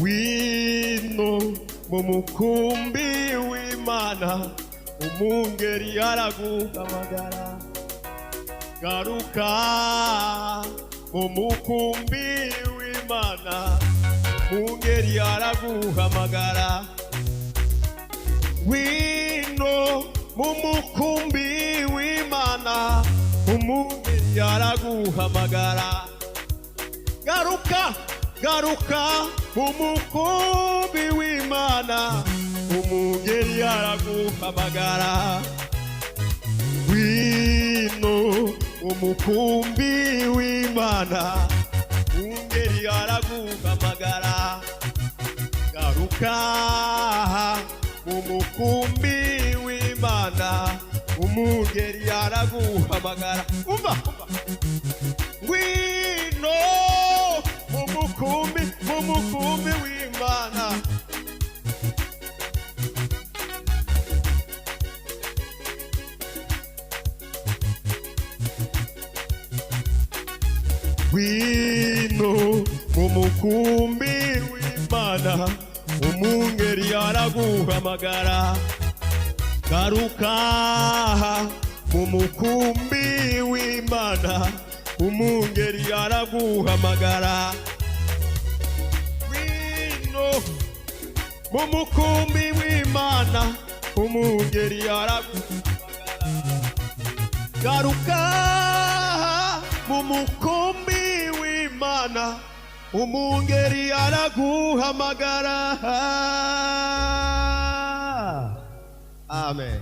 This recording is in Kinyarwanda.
wino mu mukumbi w'Imana, umwungeri araguhamagara. Garuka mu mukumbi w'Imana, umwungeri araguhamagara. Wino mu mukumbi w'Imana, umwungeri araguhamagara. Garuka, garuka mu mukumbi w'Imana, umwungeri araguhamagara. Wino mu mukumbi w'Imana, umwungeri araguhamagara. Garuka mu mukumbi w'Imana, umwungeri araguhamagara. Umva, wino mu mukumbi w'Imana. Wino mu mukumbi w'Imana, umwungeri araguhamagara. Garuka mu mukumbi w'Imana, umwungeri araguhamagara. Wino mu mukumbi w'Imana, umwungeri araguhamagara. Garuka mu mukumbi w'Imana, umwungeri araguhamagara. Amen.